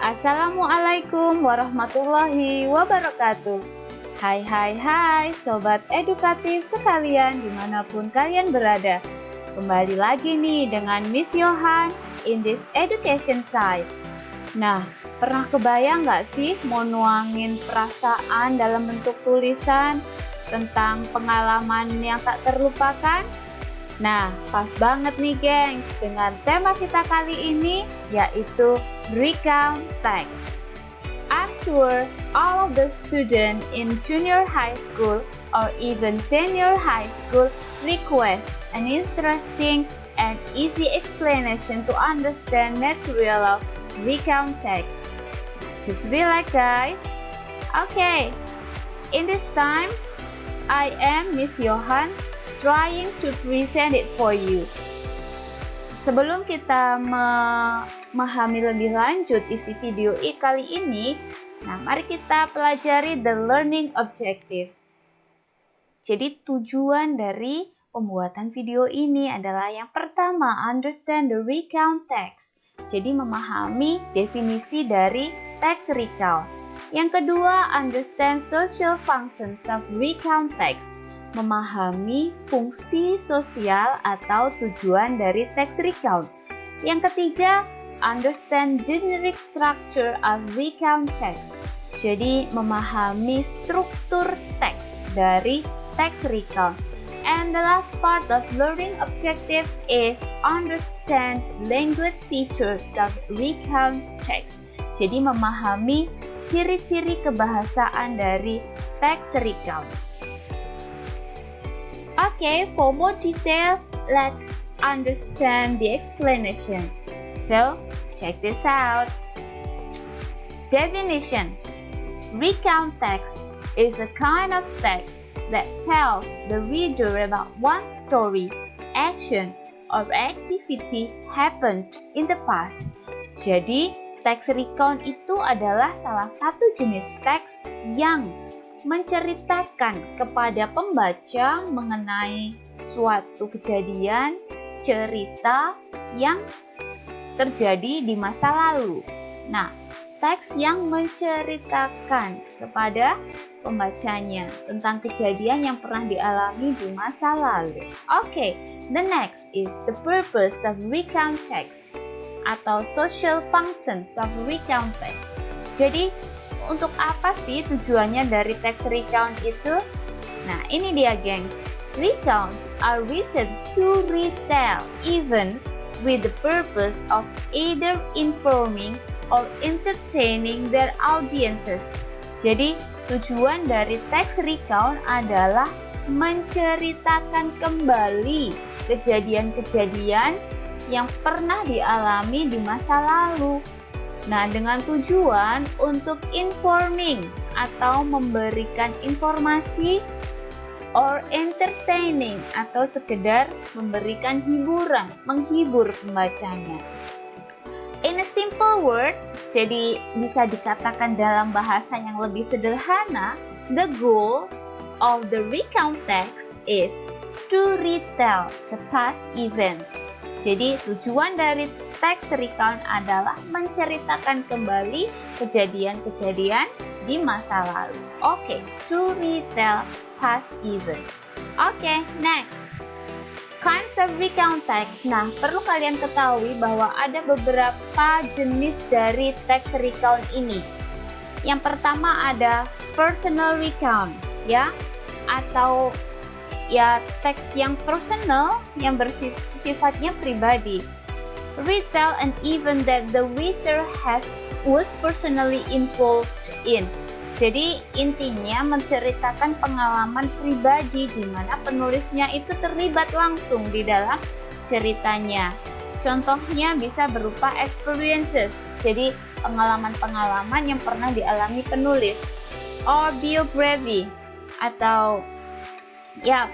Assalamualaikum warahmatullahi wabarakatuh. Hai Sobat edukatif sekalian dimanapun kalian berada. Kembali lagi nih dengan Miss Yohan in this education side. Nah, pernah kebayang nggak sih mau nuangin perasaan dalam bentuk tulisan tentang pengalaman yang tak terlupakan? Nah, pas banget nih geng dengan tema kita kali ini yaitu recount text. I'm sure all of the students in junior high school or even senior high school request an interesting and easy explanation to understand material of recount text. Just relax guys. Okay, in this time, I am Miss Yohan trying to present it for you. Sebelum kita memahami lebih lanjut isi video kali ini, nah mari kita pelajari the learning objective. Jadi tujuan dari pembuatan video ini adalah yang pertama, understand the recount text. Jadi memahami definisi dari text recount. Yang kedua, understand social functions of recount text. Memahami fungsi sosial atau tujuan dari text recount. Yang ketiga, understand generic structure of recount text. Jadi memahami struktur teks dari text recount. And the last part of learning objectives is understand language features of recount text. Jadi memahami ciri-ciri kebahasaan dari text recount. Okay, for more detail, let's understand the explanation. So, check this out. Definition. Recount text is a kind of text that tells the reader about one story, action, or activity happened in the past. Jadi, text recount itu adalah salah satu jenis teks yang menceritakan kepada pembaca mengenai suatu kejadian, cerita yang terjadi di masa lalu. Nah, teks yang menceritakan kepada pembacanya tentang kejadian yang pernah dialami di masa lalu. Okay, the next is the purpose of recount text atau social functions of recount text. Jadi, untuk apa sih tujuannya dari text recount itu? Nah, ini dia geng. Recounts are written to retell events with the purpose of either informing or entertaining their audiences. Jadi, tujuan dari text recount adalah menceritakan kembali kejadian-kejadian yang pernah dialami di masa lalu. Nah, dengan tujuan untuk informing atau memberikan informasi or entertaining atau sekedar memberikan hiburan, menghibur pembacanya. In a simple word, jadi bisa dikatakan dalam bahasa yang lebih sederhana, the goal of the recount text is to retell the past events. Jadi tujuan dari text recount adalah menceritakan kembali kejadian-kejadian di masa lalu. Oke, to retell past events. Oke, next. Kinds of recount text. Nah, perlu kalian ketahui bahwa ada beberapa jenis dari text recount ini. Yang pertama ada personal recount, ya, atau ya teks yang personal yang bersifatnya pribadi. Retell an event that the reader was personally involved in. Jadi intinya menceritakan pengalaman pribadi di mana penulisnya itu terlibat langsung di dalam ceritanya. Contohnya bisa berupa experiences. Jadi pengalaman-pengalaman yang pernah dialami penulis. Or biography atau ya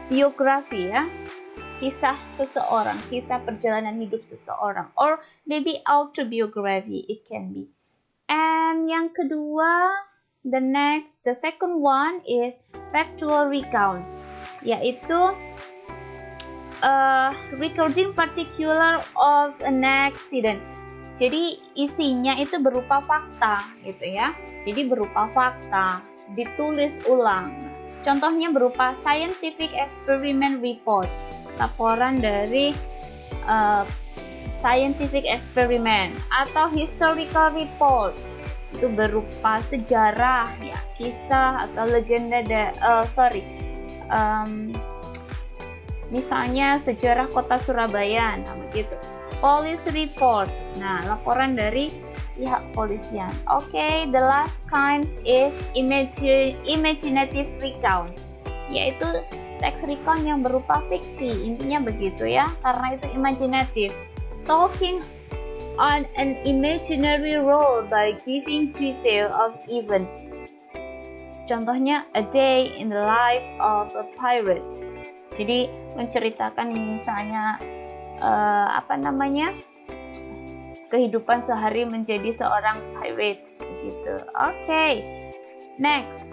biografi ya, kisah seseorang, kisah perjalanan hidup seseorang, or maybe autobiography it can be. And yang kedua, the second one is factual recount, yaitu recording particular of an accident. Jadi isinya itu berupa fakta gitu ya. Jadi berupa fakta, ditulis ulang. Contohnya berupa scientific experiment report, laporan dari scientific experiment, atau historical report, itu berupa sejarah ya, kisah atau legenda misalnya sejarah kota Surabaya, nah begitu. Police report, nah laporan dari pihak polisian. Oke, the last kind is imaginative recount, yaitu teks recount yang berupa fiksi, intinya begitu ya, karena itu imajinatif. Talking on an imaginary role by giving detail of event. Contohnya a day in the life of a pirate. Jadi menceritakan misalnya kehidupan sehari menjadi seorang pirates begitu. Oke. Next.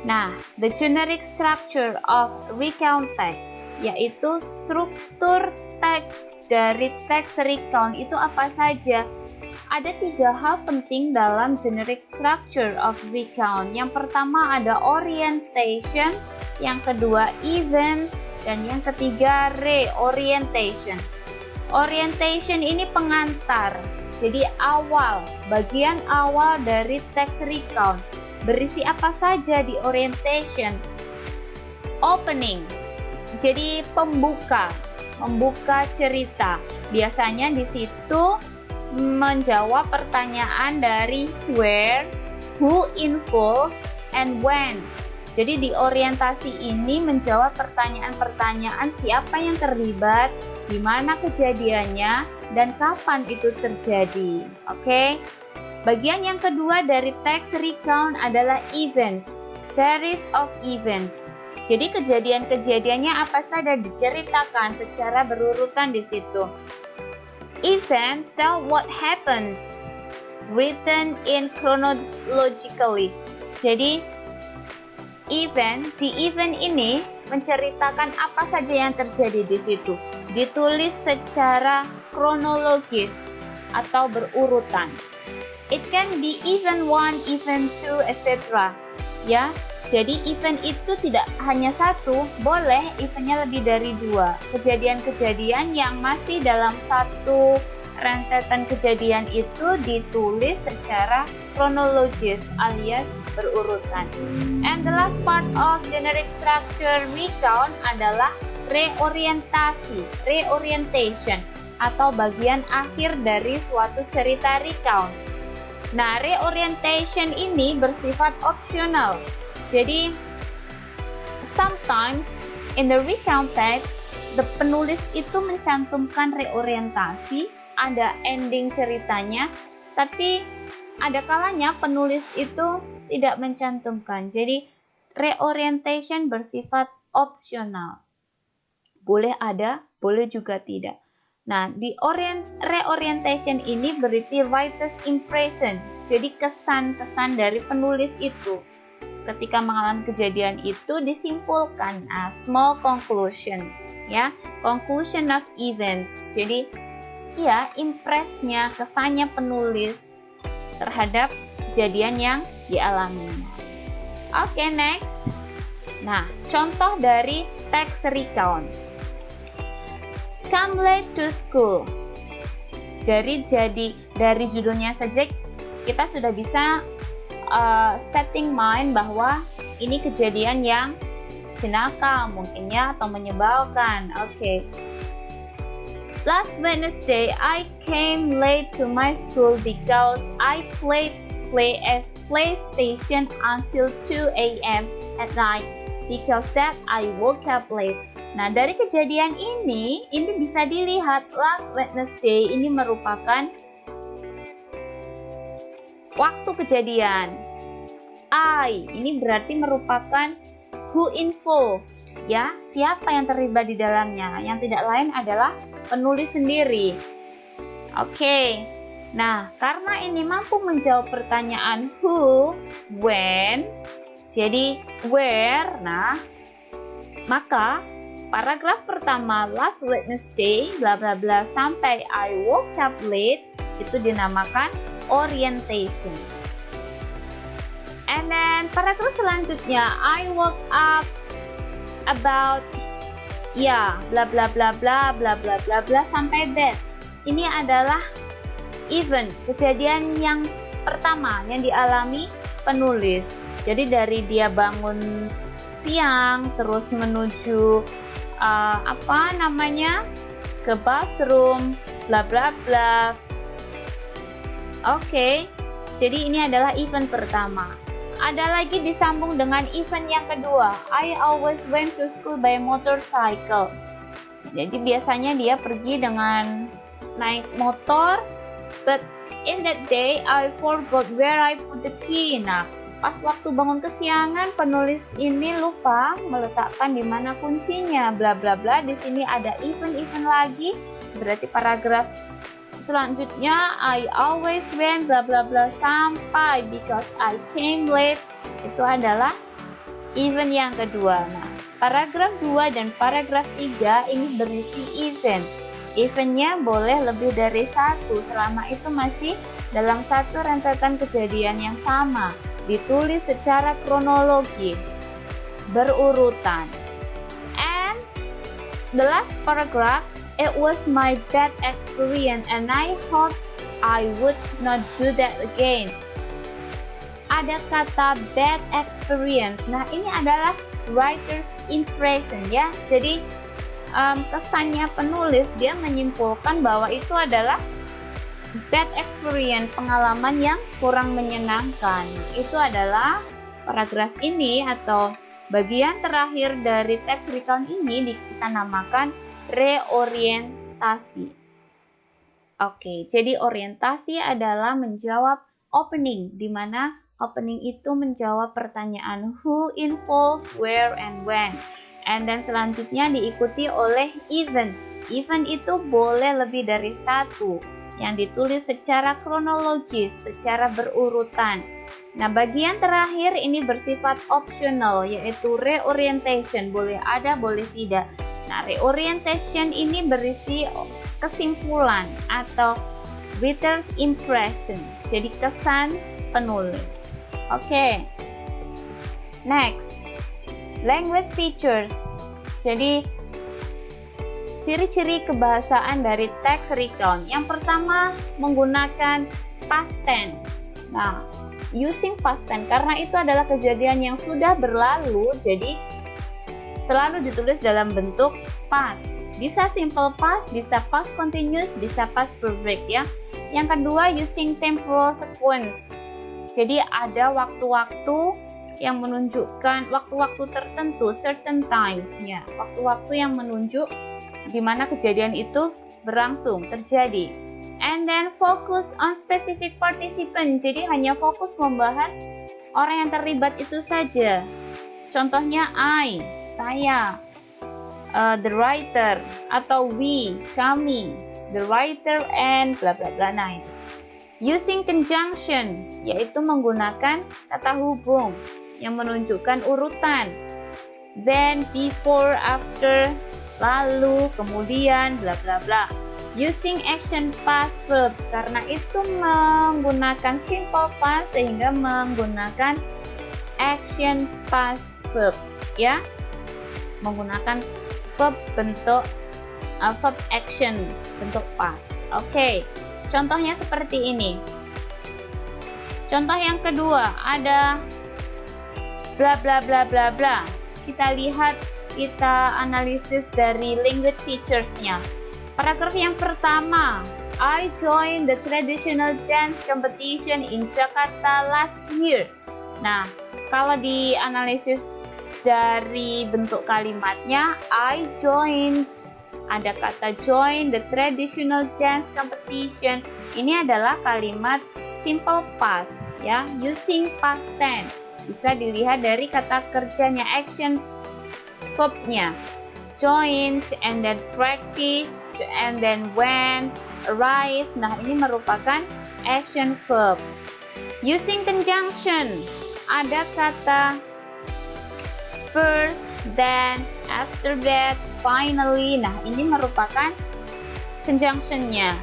Nah, the generic structure of recount text, yaitu struktur teks dari teks recount itu apa saja? Ada 3 hal penting dalam generic structure of recount. Yang pertama ada orientation, yang kedua events, dan yang ketiga reorientation. Orientation ini pengantar, jadi awal, bagian awal dari teks recount. Berisi apa saja di orientation? Opening, jadi membuka cerita. Biasanya di situ menjawab pertanyaan dari where, who involved, and when. Jadi di orientasi ini menjawab pertanyaan-pertanyaan siapa yang terlibat, di mana kejadiannya, dan kapan itu terjadi. Oke. Bagian yang kedua dari teks recount adalah events, series of events. Jadi kejadian-kejadiannya apa saja diceritakan secara berurutan di situ. Event tell what happened, written in chronologically. Jadi di event ini menceritakan apa saja yang terjadi di situ. Ditulis secara kronologis atau berurutan. It can be event 1, event 2, etc. Ya, jadi event itu tidak hanya satu, boleh eventnya lebih dari 2. Kejadian-kejadian yang masih dalam satu rentetan kejadian itu ditulis secara kronologis alias berurutan. And the last part of generic structure recount adalah reorientation atau bagian akhir dari suatu cerita recount. Nah, reorientation ini bersifat opsional. Jadi sometimes in the recount text, the penulis itu mencantumkan reorientasi, ada ending ceritanya, tapi ada kalanya penulis itu tidak mencantumkan. Jadi reorientation bersifat opsional. Boleh ada, boleh juga tidak. Nah, di reorientation ini berarti writer's impression. Jadi kesan-kesan dari penulis itu ketika mengalami kejadian itu disimpulkan small conclusion, ya, conclusion of events. Jadi ya, impresnya, kesannya penulis terhadap kejadian yang dialaminya. Oke, next. Nah, contoh dari teks recount. Come late to school. Jadi dari judulnya saja kita sudah bisa setting mind bahwa ini kejadian yang jenaka mungkinnya atau menyebalkan. Oke. Last Wednesday, I came late to my school because I played PlayStation until 2 a.m. at night. Because that I woke up late. Nah, dari kejadian ini bisa dilihat last Wednesday ini merupakan waktu kejadian. Ini berarti merupakan who involved, ya, siapa yang terlibat di dalamnya. Yang tidak lain adalah penulis sendiri. Oke. Nah, karena ini mampu menjawab pertanyaan who, when, jadi where, nah, maka paragraf pertama last Wednesday bla bla bla sampai I woke up late itu dinamakan orientation. And then paragraf selanjutnya I woke up about bla bla bla bla bla bla bla bla sampai that. Ini adalah event, kejadian yang pertama yang dialami penulis. Jadi dari dia bangun siang terus menuju ke bathroom bla bla bla. Oke. Jadi ini adalah event pertama. Ada lagi disambung dengan event yang kedua. I always went to school by motorcycle. Jadi biasanya dia pergi dengan naik motor. But in that day I forgot where I put the key. Nah, pas waktu bangun kesiangan penulis ini lupa meletakkan di mana kuncinya. Bla bla bla. Di sini ada event-event lagi. Berarti paragraf selanjutnya I always went bla bla bla sampai because I came late. Itu adalah event yang kedua. Nah, paragraf 2 dan paragraf 3 ini berisi event. Eventnya boleh lebih dari satu selama itu masih dalam satu rentetan kejadian yang sama. Ditulis secara kronologi, berurutan. And the last paragraph, it was my bad experience and I hoped I would not do that again. Ada kata bad experience. Nah, ini adalah writer's impression ya. Jadi kesannya penulis dia menyimpulkan bahwa itu adalah bad experience, pengalaman yang kurang menyenangkan. Itu adalah paragraf ini atau bagian terakhir dari teks recount ini kita namakan reorientasi. Oke, jadi orientasi adalah menjawab opening, di mana opening itu menjawab pertanyaan who, involved, where, and when. And then selanjutnya diikuti oleh event. Event itu boleh lebih dari satu, yang ditulis secara kronologis, secara berurutan. Nah, bagian terakhir ini bersifat optional, yaitu reorientation. Boleh ada, boleh tidak. Nah, reorientation ini berisi kesimpulan atau writer's impression. Jadi kesan penulis. Oke. Next. Language features. Jadi ciri-ciri kebahasaan dari teks recount. Yang pertama menggunakan past tense. Nah, using past tense karena itu adalah kejadian yang sudah berlalu, jadi selalu ditulis dalam bentuk past. Bisa simple past, bisa past continuous, bisa past perfect ya. Yang kedua using temporal sequence. Jadi ada waktu-waktu yang menunjukkan waktu-waktu tertentu, certain times-nya. Waktu-waktu yang menunjuk di mana kejadian itu berlangsung, terjadi. And then focus on specific participant. Jadi hanya fokus membahas orang yang terlibat itu saja. Contohnya I, saya, the writer, atau we, kami, the writer and bla bla bla. Nah, using conjunction, yaitu menggunakan kata hubung yang menunjukkan urutan. Then, before, after, lalu, kemudian, bla bla bla. Using action past verb karena itu menggunakan simple past sehingga menggunakan action past verb ya. Menggunakan verb bentuk verb action bentuk past. Oke. Contohnya seperti ini. Contoh yang kedua ada bla bla bla bla bla. Kita lihat, kita analisis dari language features-nya. Paragraf yang pertama, I joined the traditional dance competition in Jakarta last year. Nah, kalau dianalisis dari bentuk kalimatnya, I joined, ada kata join the traditional dance competition. Ini adalah kalimat simple past ya, using past tense. Bisa dilihat dari kata kerjanya, action verb-nya. Joined, and then practice, and then went, arrive. Nah, ini merupakan action verb. Using conjunction, ada kata first, Then after that, finally. Nah, ini merupakan conjunction-nya.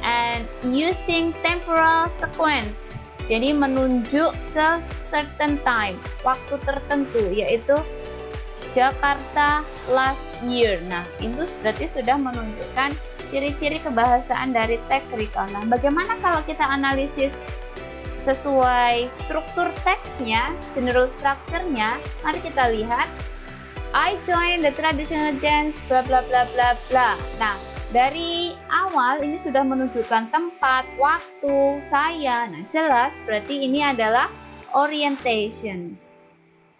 And using temporal sequence. Jadi menunjuk ke certain time, waktu tertentu, yaitu Jakarta last year. Nah, itu berarti sudah menunjukkan ciri-ciri kebahasaan dari teks recount. Nah, bagaimana kalau kita analisis sesuai struktur teksnya, general structure-nya? Mari kita lihat. I joined the traditional dance, bla bla bla bla bla. Nah, dari awal ini sudah menunjukkan tempat, waktu, saya. Nah, jelas berarti ini adalah orientation.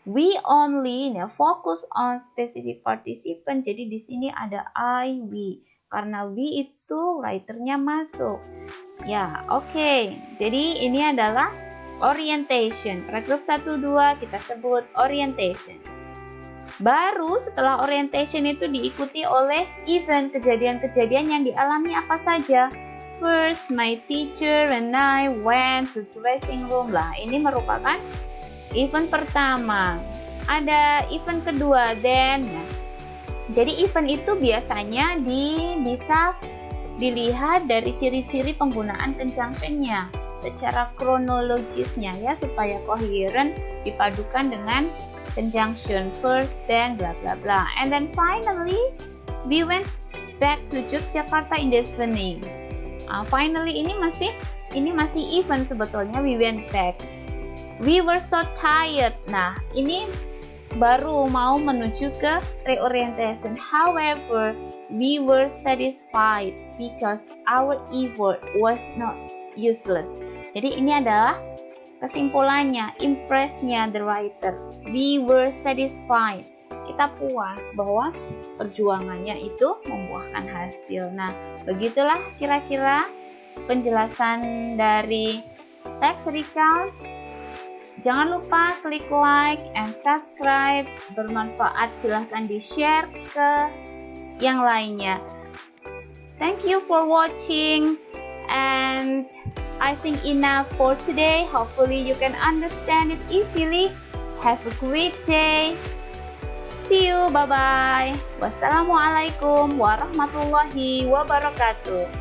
We only focus on specific participant. Jadi di sini ada I, we. Karena we itu writernya masuk. Ya, oke. Jadi ini adalah orientation. Paragraf 1, 2 kita sebut orientation. Baru setelah orientation itu diikuti oleh event, kejadian-kejadian yang dialami apa saja. First, my teacher and I went to dressing room. Lah, ini merupakan event pertama. Ada event kedua, then. Jadi event itu biasanya bisa dilihat dari ciri-ciri penggunaan conjunction-nya secara kronologisnya ya, supaya koheren dipadukan dengan conjunction first, then bla bla bla. And then finally we went back to Yogyakarta in the evening. Finally ini masih event sebetulnya. We went back. We were so tired. Nah, ini baru mau menuju ke reorientation. However, we were satisfied because our effort was not useless. Jadi ini adalah kesimpulannya, impressnya the writer. We were satisfied. Kita puas bahwa perjuangannya itu membuahkan hasil. Nah, begitulah kira-kira penjelasan dari text recount. Jangan lupa klik like and subscribe. Bermanfaat silahkan di-share ke yang lainnya. Thank you for watching, and I think enough for today. Hopefully you can understand it easily. Have a great day. See you. Bye-bye. Wassalamualaikum warahmatullahi wabarakatuh.